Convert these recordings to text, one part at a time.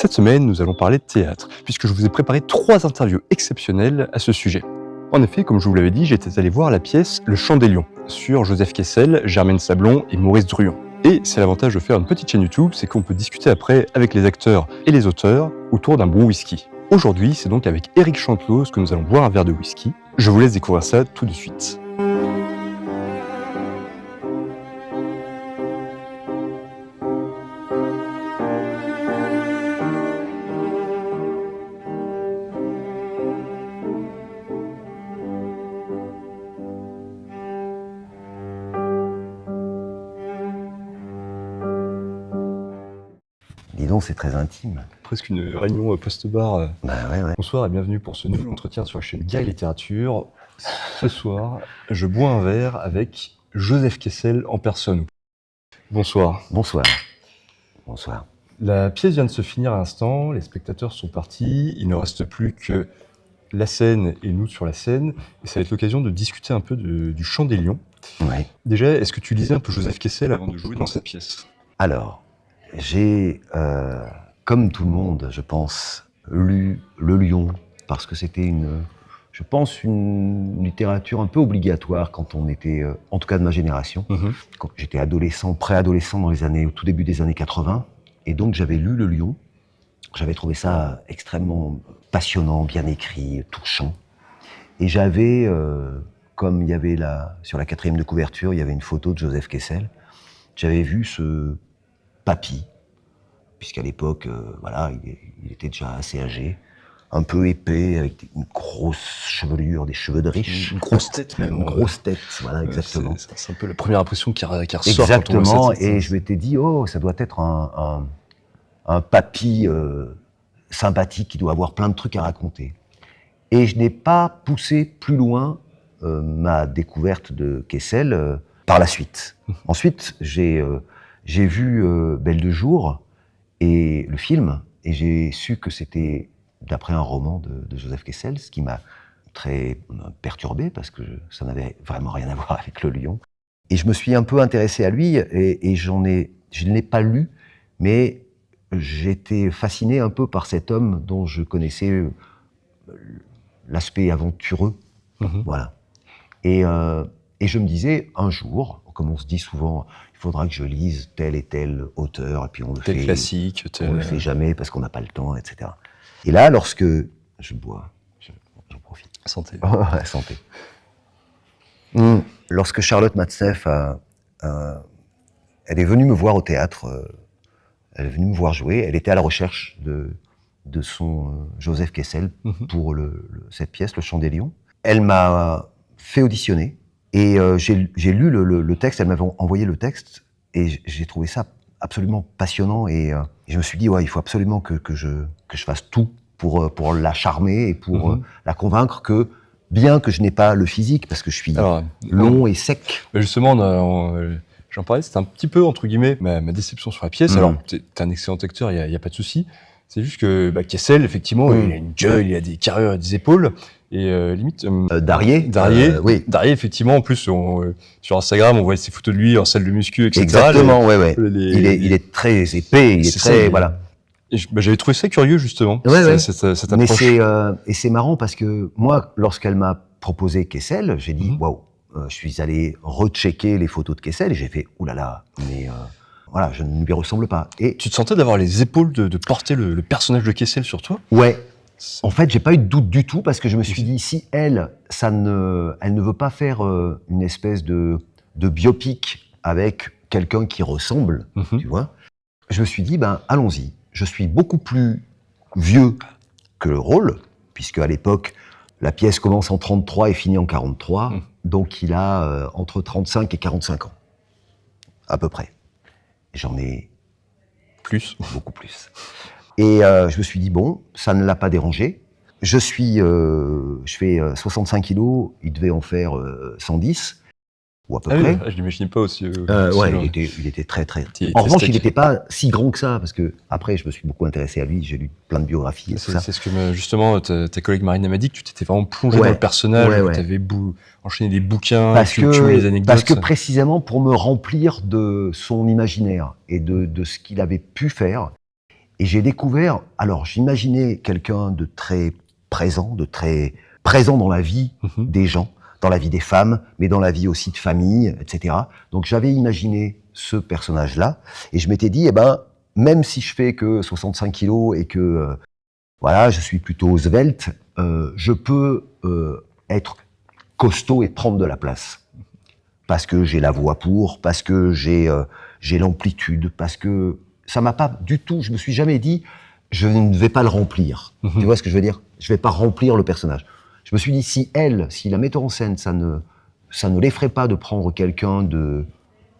Cette semaine, nous allons parler de théâtre, puisque je vous ai préparé 3 interviews exceptionnelles à ce sujet. En effet, comme je vous l'avais dit, j'étais allé voir la pièce Le Chant des Lions, sur Joseph Kessel, Germaine Sablon et Maurice Druon. Et c'est l'avantage de faire une petite chaîne YouTube, c'est qu'on peut discuter après avec les acteurs et les auteurs autour d'un bon whisky. Aujourd'hui, c'est donc avec Éric Chanteloz que nous allons boire un verre de whisky. Je vous laisse découvrir ça tout de suite. Dis donc, c'est très intime. Presque une réunion post-bar. Ouais. Bonsoir et bienvenue pour ce nouvel entretien sur la chaîne Gay Littérature. Ce soir, je bois un verre avec Joseph Kessel en personne. Bonsoir. Bonsoir. Bonsoir. La pièce vient de se finir à l'instant, les spectateurs sont partis, il ne reste plus que la scène et nous sur la scène, et ça va être l'occasion de discuter un peu du Chant des Lions. Ouais. Déjà, est-ce que tu lisais un peu Joseph Kessel avant de jouer dans cette pièce ? Alors, j'ai, comme tout le monde, je pense, lu Le Lion, parce que c'était une littérature un peu obligatoire quand on était, en tout cas de ma génération. Quand j'étais adolescent, préadolescent au tout début des années 80, et donc j'avais lu Le Lion. J'avais trouvé ça extrêmement passionnant, bien écrit, touchant. Et j'avais, comme il y avait sur la 4e de couverture, il y avait une photo de Joseph Kessel, j'avais vu ce papy, puisqu'à l'époque, il était déjà assez âgé, un peu épais, avec une grosse chevelure, des cheveux de riche. Une grosse tête même. Une grosse tête, voilà, exactement. C'est un peu la première impression qui ressort. Exactement, quand on voit cette et je m'étais dit, oh, ça doit être un papy sympathique qui doit avoir plein de trucs à raconter. Et je n'ai pas poussé plus loin ma découverte de Kessel par la suite. Ensuite, j'ai vu Belle de jour et le film, et j'ai su que c'était d'après un roman de Joseph Kessel, ce qui m'a très perturbé parce que ça n'avait vraiment rien à voir avec Le Lion. Et je me suis un peu intéressé à lui et je ne l'ai pas lu, mais j'étais fasciné un peu par cet homme dont je connaissais l'aspect aventureux. Voilà. Et je me disais, un jour, comme on se dit souvent, il faudra que je lise tel et tel auteur, et puis on le fait. classique. On le fait jamais parce qu'on n'a pas le temps, etc. Et là, lorsque je bois, j'en profite. Santé. Santé. Lorsque Charlotte Matzneff elle est venue me voir au théâtre, elle est venue me voir jouer, elle était à la recherche de son Joseph Kessel pour cette pièce, Le Chant des Lions. Elle m'a fait auditionner et j'ai lu le texte, elle m'avait envoyé le texte et j'ai trouvé ça absolument passionnant et je me suis dit, ouais, il faut absolument que je fasse tout pour la charmer et pour la convaincre que, bien que je n'ai pas le physique, parce que je suis long et sec. Justement, j'en parlais, c'était un petit peu, entre guillemets, ma déception sur la pièce. Alors, t'es un excellent acteur, il n'y a pas de souci. C'est juste que Kessel, effectivement, il a une gueule, il a des carrures et des épaules. Et limite... Darié, oui. Darié, effectivement, en plus, sur Instagram, on voit ses photos de lui en salle de muscu, etc. Exactement, ouais. Il est très épais, il est très... Voilà. Et j'avais trouvé ça curieux, justement, cette approche. Mais c'est marrant parce que moi, lorsqu'elle m'a proposé Kessel, j'ai dit, waouh, je suis allé rechecker les photos de Kessel et j'ai fait, oulala, mais voilà, je ne lui ressemble pas. Et tu te sentais d'avoir les épaules de porter le personnage de Kessel sur toi ? Ouais. En fait, j'ai pas eu de doute du tout parce que je me suis dit, si elle ne veut pas faire une espèce de biopic avec quelqu'un qui ressemble, tu vois, je me suis dit, allons-y. Je suis beaucoup plus vieux que le rôle, puisque à l'époque, la pièce commence en 33 et finit en 43, donc il a entre 35 et 45 ans, à peu près. J'en ai plus, beaucoup plus. Et je me suis dit, bon, ça ne l'a pas dérangé. Je fais 65 kilos, il devait en faire 110. Ou à peu près. Je l'imaginais pas aussi. Il était très. En revanche, il n'était pas si grand que ça, parce que après, je me suis beaucoup intéressé à lui, j'ai lu plein de biographies et tout ça. C'est ce que justement ta collègue Marina m'a dit, que tu t'étais vraiment plongé dans le personnage, que tu avais enchaîné des bouquins, tu les anecdotes. Parce que précisément pour me remplir de son imaginaire et de ce qu'il avait pu faire. Et j'ai découvert, alors j'imaginais quelqu'un de très présent dans la vie des gens, dans la vie des femmes, mais dans la vie aussi de famille, etc. Donc j'avais imaginé ce personnage-là, et je m'étais dit, même si je fais que 65 kilos et que voilà, je suis plutôt svelte, je peux être costaud et prendre de la place. Parce que j'ai la voix parce que j'ai l'amplitude, parce que ça m'a pas du tout, je me suis jamais dit, je ne vais pas le remplir. Tu vois ce que je veux dire? Je vais pas remplir le personnage. Je me suis dit, si la metteur en scène, ça ne l'effraie pas de prendre quelqu'un de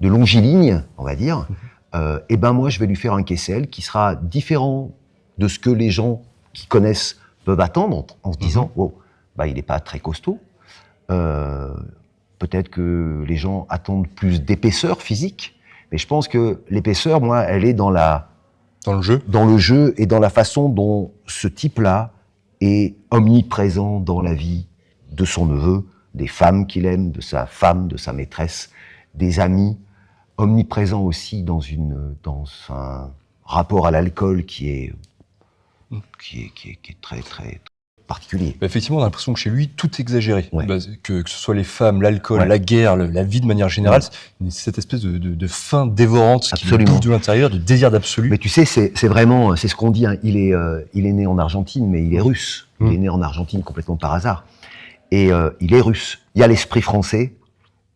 longiligne, on va dire, moi, je vais lui faire un Kessel qui sera différent de ce que les gens qui connaissent peuvent attendre, en se disant, il n'est pas très costaud. Peut-être que les gens attendent plus d'épaisseur physique, mais je pense que l'épaisseur, moi, elle est dans le jeu et dans la façon dont ce type-là est omniprésent dans la vie de son neveu, des femmes qu'il aime, de sa femme, de sa maîtresse, des amis, omniprésent aussi dans un rapport à l'alcool qui est très, très particulier. Effectivement, on a l'impression que chez lui, tout est exagéré. Ouais. Que ce soit les femmes, l'alcool, la guerre, la vie de manière générale, c'est cette espèce de faim dévorante qui le bouffe de l'intérieur, de désir d'absolu. Mais tu sais, c'est vraiment, c'est ce qu'on dit, hein. Il est né en Argentine, mais il est russe. Il est né en Argentine complètement par hasard. Et il est russe. Il y a l'esprit français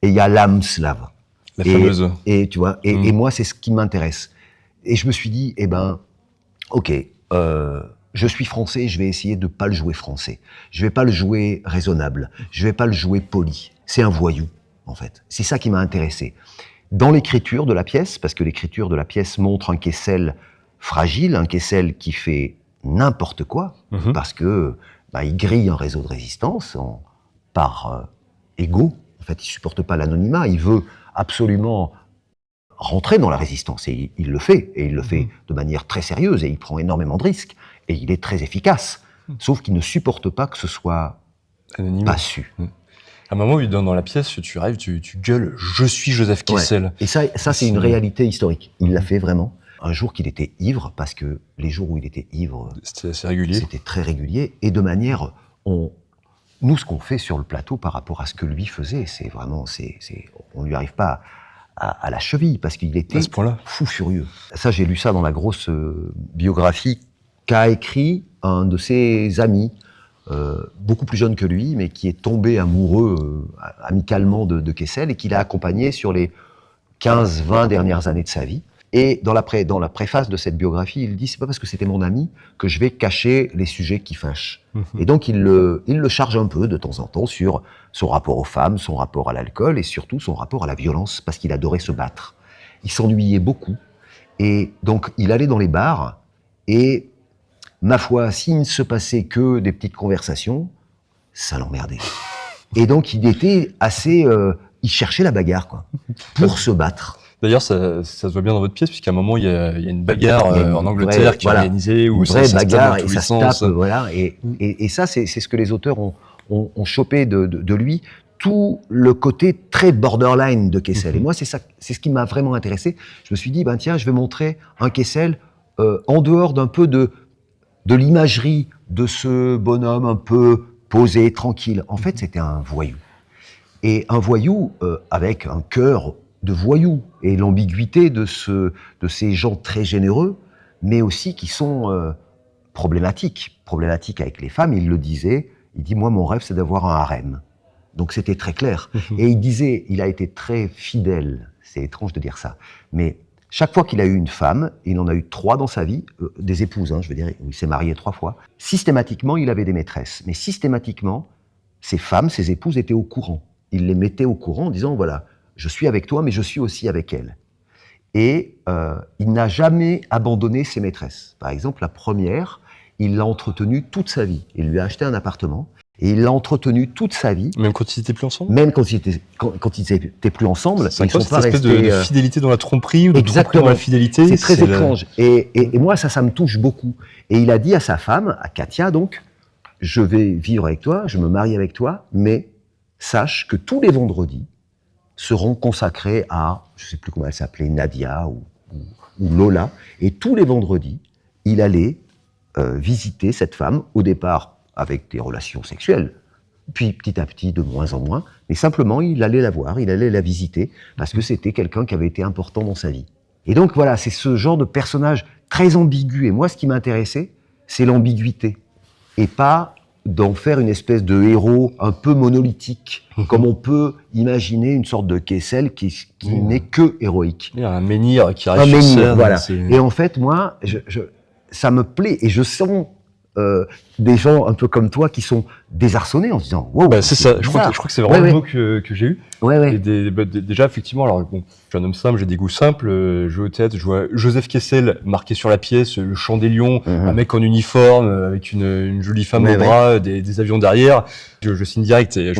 et il y a l'âme slave. La fameuse. Et tu vois, et moi, c'est ce qui m'intéresse. Et je me suis dit, ok, je suis français, je vais essayer de pas le jouer français. Je vais pas le jouer raisonnable. Je vais pas le jouer poli. C'est un voyou, en fait. C'est ça qui m'a intéressé. Dans l'écriture de la pièce, parce que l'écriture de la pièce montre un Kessel fragile, un Kessel qui fait n'importe quoi, parce que il grille un réseau de résistance par ego. En fait, il supporte pas l'anonymat. Il veut absolument rentrer dans la résistance, et il le fait, et il le fait de manière très sérieuse, et il prend énormément de risques, et il est très efficace, sauf qu'il ne supporte pas que ce soit pas su. À un moment, dans la pièce, tu arrives, tu gueules « Je suis Joseph Kessel ». Ouais. Et ça c'est une réalité historique, il l'a fait vraiment. Un jour qu'il était ivre, parce que les jours où il était ivre, c'était assez régulier. C'était très régulier, et de manière, nous, ce qu'on fait sur le plateau par rapport à ce que lui faisait, c'est vraiment, on lui arrive pas à la cheville, parce qu'il était fou furieux. Ça, j'ai lu ça dans la grosse biographie qu'a écrit un de ses amis, beaucoup plus jeune que lui, mais qui est tombé amoureux amicalement de Kessel, et qui l'a accompagné sur les 15-20 dernières années de sa vie. Et dans la préface de cette biographie, il dit, c'est pas parce que c'était mon ami que je vais cacher les sujets qui fâchent. Et donc il le charge un peu de temps en temps sur son rapport aux femmes, son rapport à l'alcool et surtout son rapport à la violence, parce qu'il adorait se battre. Il s'ennuyait beaucoup, et donc il allait dans les bars, et ma foi, s'il ne se passait que des petites conversations, ça l'emmerdait. Et donc il était assez, il cherchait la bagarre, quoi, pour se battre. D'ailleurs, ça se voit bien dans votre pièce, puisqu'à un moment, il y a une bagarre en Angleterre qui est organisée, où une vraie bagarre, et ça se tape, voilà. Et ça, c'est ce que les auteurs ont chopé de lui, tout le côté très borderline de Kessel. Et moi, c'est ce qui m'a vraiment intéressé. Je me suis dit, tiens, je vais montrer un Kessel en dehors d'un peu de l'imagerie de ce bonhomme un peu posé, tranquille. En fait, c'était un voyou. Et un voyou avec un cœur de voyous, et l'ambiguïté de ces gens très généreux, mais aussi qui sont problématiques avec les femmes. Il le disait, il dit, moi, mon rêve, c'est d'avoir un harem. Donc c'était très clair. Et il disait, il a été très fidèle, c'est étrange de dire ça, mais chaque fois qu'il a eu une femme, il en a eu 3 dans sa vie, des épouses, je veux dire, il s'est marié 3 fois, systématiquement, il avait des maîtresses, mais systématiquement, ces femmes, ses épouses étaient au courant. Il les mettait au courant en disant, voilà, je suis avec toi, mais je suis aussi avec elle. Et il n'a jamais abandonné ses maîtresses. Par exemple, la première, il l'a entretenue toute sa vie. Il lui a acheté un appartement, et il l'a entretenue toute sa vie. Même quand ils n'étaient plus ensemble ? Même quand ils étaient plus ensemble. C'est cette espèce de fidélité dans la tromperie, ou de tromperie dans la fidélité. C'est très étrange. Et moi, ça me touche beaucoup. Et il a dit à sa femme, à Katia donc, je vais vivre avec toi, je me marie avec toi, mais sache que tous les vendredis seront consacrés à, je ne sais plus comment elle s'appelait, Nadia ou Lola, et tous les vendredis, il allait visiter cette femme, au départ avec des relations sexuelles, puis petit à petit de moins en moins, mais simplement il allait la voir, il allait la visiter, parce que c'était quelqu'un qui avait été important dans sa vie. Et donc voilà, c'est ce genre de personnage très ambigu, et moi ce qui m'intéressait, c'est l'ambiguïté, et pas d'en faire une espèce de héros un peu monolithique, comme on peut imaginer une sorte de Kessel qui n'est que héroïque. Il y a un menhir qui Un reste sur menhir, scène, voilà. c'est- Et en fait, moi, ça me plaît, et je sens des gens un peu comme toi qui sont désarçonnés en se disant wow, Bah, c'est ça, je crois bizarre. que c'est vraiment Ouais, le ouais. mot que j'ai eu. Ouais, ouais. Et déjà, effectivement, alors bon, je suis un homme simple, j'ai des goûts simples, je vais au théâtre, je vois Joseph Kessel marqué sur la pièce, le chant des lions, un mec en uniforme, avec une jolie femme Ouais, au bras, des avions derrière. Je signe direct et je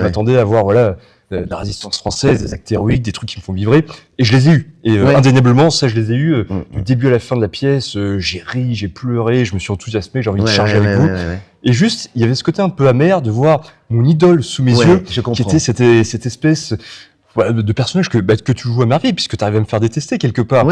m'attendais à voir, voilà, la résistance française, des actes héroïques, des trucs qui me font vibrer. Et je les ai eus. Et indéniablement, ça, je les ai eus. Du début à la fin de la pièce, j'ai ri, j'ai pleuré, je me suis enthousiasmé, j'ai envie de charger avec vous. Et juste, il y avait ce côté un peu amer de voir mon idole sous mes yeux, qui était cette espèce de personnage que tu joues à merveille, puisque tu arrives à me faire détester quelque part,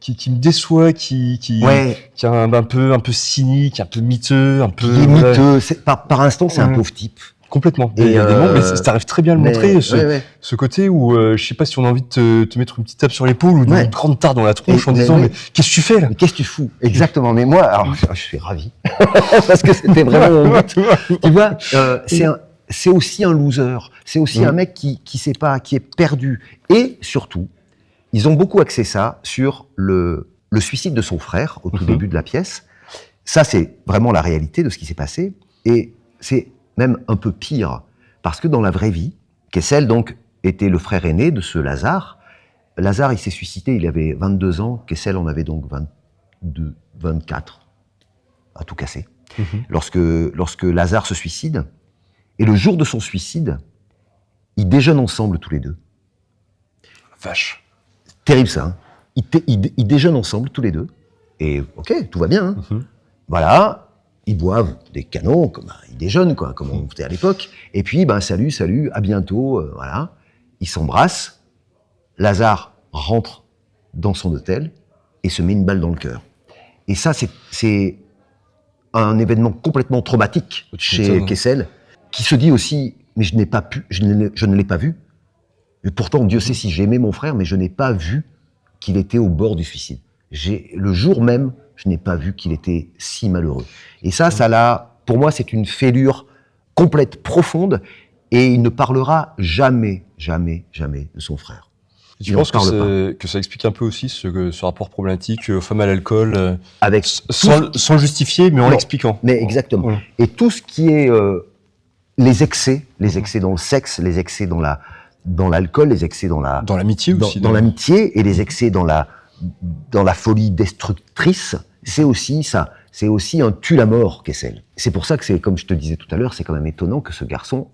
qui me déçoit, qui est un peu cynique, un peu miteux, un peu... Qui est miteux, par instant, c'est un pauvre type. Complètement. Il y a des moments, mais t'arrives très bien à le montrer, ce côté où, je sais pas si on a envie de te mettre une petite tape sur l'épaule ou une grande tarte dans la tronche en disant, mais qu'est-ce que tu fais là? Mais qu'est-ce que tu fous? Exactement. Mais moi, alors, je suis ravi. Parce que c'était vraiment mon but. Tu vois, c'est aussi un loser. C'est aussi un mec qui sait pas, qui est perdu. Et surtout, ils ont beaucoup axé ça sur le suicide de son frère au tout début de la pièce. Ça, c'est vraiment la réalité de ce qui s'est passé. Et c'est même un peu pire, parce que dans la vraie vie, Kessel, donc, était le frère aîné de ce Lazare. Lazare, il s'est suicidé, il avait 22 ans, Kessel en avait donc 22, 24, à tout casser. Lorsque Lazare se suicide, et le jour de son suicide, ils déjeunent ensemble tous les deux. Vache. Terrible ça, hein. Ils déjeunent ensemble tous les deux, et ok, tout va bien, hein. Voilà. Ils boivent des canons, ils déjeunent, comme on faisait à l'époque. Et puis, salut, à bientôt, voilà. Ils s'embrassent. Lazare rentre dans son hôtel et se met une balle dans le cœur. Et ça, c'est un événement complètement traumatique chez Kessel, qui se dit aussi, mais je ne l'ai pas vu. Et pourtant, Dieu sait si j'aimais mon frère, mais je n'ai pas vu qu'il était au bord du suicide. Le jour même, je n'ai pas vu qu'il était si malheureux. Et ça pour moi, c'est une fêlure complète, profonde, et il ne parlera jamais, jamais, jamais de son frère. Et tu penses que ça explique un peu aussi ce rapport problématique aux femmes à l'alcool, sans le justifier, mais en l'expliquant. Mais exactement. Ouais. Et tout ce qui est les excès dans le sexe, les excès dans l'alcool, les excès dans l'amitié aussi. Dans l'amitié, et les excès dans la folie destructrice, c'est aussi ça. C'est aussi un tue-la-mort, Kessel. C'est pour ça que comme je te disais tout à l'heure, c'est quand même étonnant que ce garçon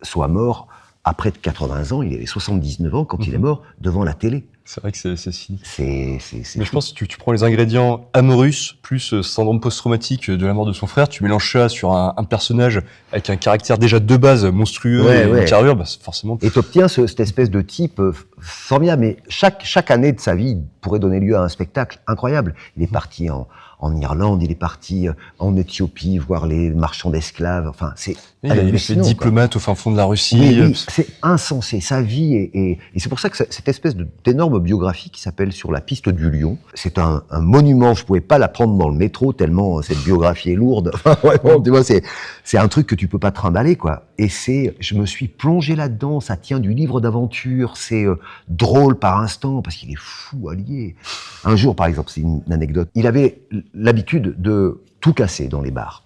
soit mort à près de 80 ans. Il avait 79 ans quand il est mort devant la télé. C'est vrai que c'est cynique. Mais je pense que tu prends les ingrédients amourus plus syndrome post-traumatique de la mort de son frère, tu mélanges ça sur un personnage avec un caractère déjà de base monstrueux et une carrure, forcément. Et t'obtiens cette espèce de type formidable. Mais chaque année de sa vie il pourrait donner lieu à un spectacle incroyable. Il est parti en Irlande, il est parti en Éthiopie voir les marchands d'esclaves. Enfin, il a fait diplomate au fin fond de la Russie. Oui, c'est insensé. Sa vie et c'est pour ça que cette espèce d'énorme biographie qui s'appelle Sur la piste du lion, c'est un monument. Je pouvais pas la prendre dans le métro tellement cette biographie est lourde. Enfin, vraiment, tu vois, c'est un truc que tu peux pas trimballer, quoi. Et je me suis plongé là-dedans. Ça tient du livre d'aventure. C'est drôle par instant parce qu'il est fou allié. Un jour, par exemple, c'est une anecdote. Il avait l'habitude de tout casser dans les bars.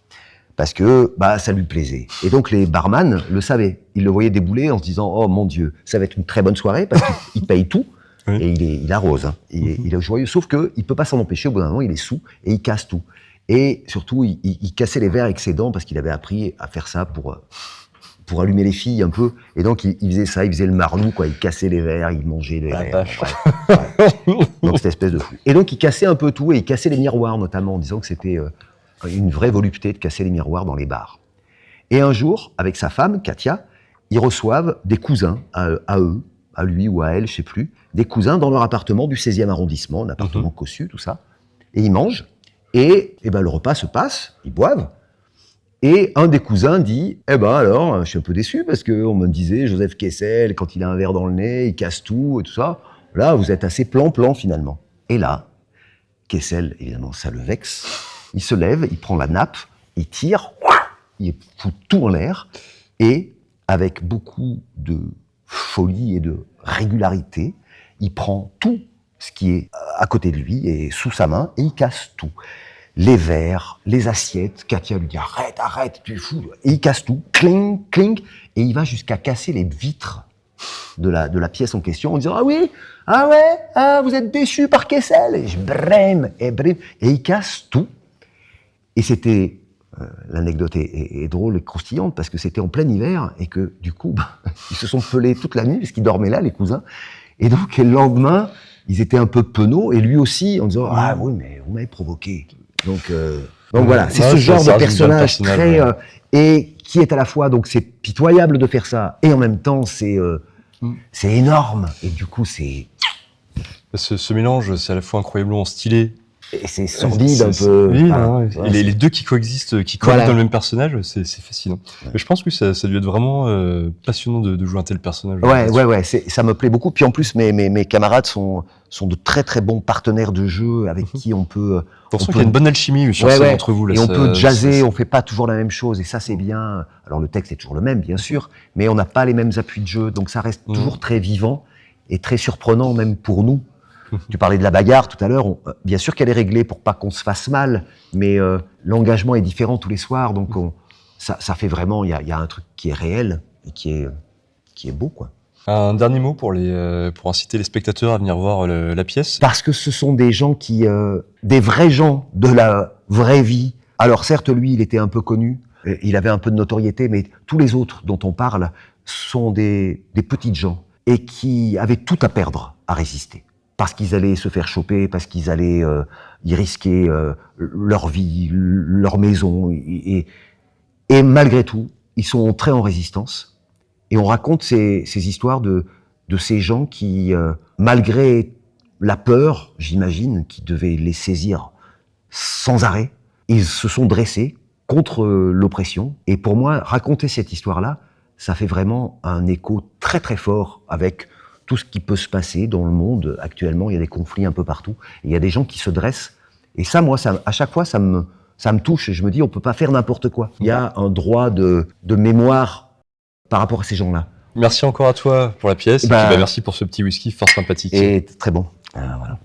Parce que ça lui plaisait. Et donc les barman le savaient. Ils le voyaient débouler en se disant « Oh mon Dieu, ça va être une très bonne soirée » parce qu'il paye tout. Oui. Et il arrose. Hein. Il est joyeux. Sauf qu'il peut pas s'en empêcher. Au bout d'un moment, il est saoul et il casse tout. Et surtout, il cassait les verres avec ses dents parce qu'il avait appris à faire ça pour allumer les filles un peu. Et donc il faisait ça, il faisait le marlou, quoi. Il cassait les verres, il mangeait les verres. Donc cette espèce de fou. Et donc il cassait un peu tout et il cassait les miroirs notamment en disant que c'était une vraie volupté de casser les miroirs dans les bars. Et un jour, avec sa femme, Katia, ils reçoivent des cousins à eux, à lui ou à elle, je sais plus, des cousins dans leur appartement du 16e arrondissement, un appartement cossu, tout ça. et ils mangent. Et ben, le repas se passe, ils boivent. Et un des cousins dit, eh ben alors, je suis un peu déçu parce qu'on me disait, Joseph Kessel, quand il a un verre dans le nez, il casse tout et tout ça. Là, vous êtes assez plan-plan finalement. Et là, Kessel, évidemment, ça le vexe. Il se lève, il prend la nappe, il tire, il fout tout en l'air. Et avec beaucoup de folie et de régularité, il prend tout ce qui est à côté de lui et sous sa main et il casse tout. Les verres, les assiettes, Katia lui dit arrête, tu es fou. Et il casse tout, cling, cling, et il va jusqu'à casser les vitres de la pièce en question en disant vous êtes déçu par Kessel. Et je brème, et il casse tout. Et c'était, l'anecdote est drôle et croustillante parce que c'était en plein hiver et que du coup, ils se sont pelés toute la nuit parce qu'ils dormaient là, les cousins. Et donc, le lendemain, ils étaient un peu penauds et lui aussi en disant oui, mais vous m'avez provoqué. Donc voilà, c'est ce genre de personnage très et qui est à la fois donc c'est pitoyable de faire ça et en même temps c'est énorme et du coup c'est ce mélange, c'est à la fois incroyablement stylé. Et c'est sordide un peu. Oui, et les deux qui coexistent, qui cohabitent dans le même personnage, c'est fascinant. Ouais. Mais je pense que ça a dû être vraiment passionnant de jouer un tel personnage. Ouais, ça me plaît beaucoup. Puis en plus, mes camarades sont de très très bons partenaires de jeu avec qui on peut. Pour ça qu'il y a une bonne alchimie sur scène entre vous. Là, et on peut jazzer, on fait pas toujours la même chose et ça c'est bien. Alors le texte est toujours le même, bien sûr, mais on n'a pas les mêmes appuis de jeu, donc ça reste toujours très vivant et très surprenant même pour nous. Tu parlais de la bagarre tout à l'heure. Bien sûr qu'elle est réglée pour pas qu'on se fasse mal, mais l'engagement est différent tous les soirs, donc ça fait vraiment. Il y a un truc qui est réel et qui est beau, quoi. Un dernier mot pour inciter les spectateurs à venir voir la pièce. Parce que ce sont des gens des vrais gens de la vraie vie. Alors certes, lui, il était un peu connu, il avait un peu de notoriété, mais tous les autres dont on parle sont des petites gens et qui avaient tout à perdre à résister. Parce qu'ils allaient se faire choper, parce qu'ils allaient y risquer leur vie, leur maison. Et malgré tout, ils sont entrés en résistance. Et on raconte ces histoires de ces gens qui, malgré la peur, j'imagine, qui devait les saisir sans arrêt, ils se sont dressés contre l'oppression. Et pour moi, raconter cette histoire-là, ça fait vraiment un écho très très fort avec tout ce qui peut se passer dans le monde actuellement. Il y a des conflits un peu partout. Et il y a des gens qui se dressent. Et ça, moi, à chaque fois, ça me touche. Et je me dis, on peut pas faire n'importe quoi. Il y a un droit de mémoire par rapport à ces gens-là. Merci encore à toi pour la pièce. Et puis, merci pour ce petit whisky fort sympathique. Et très bon. Voilà.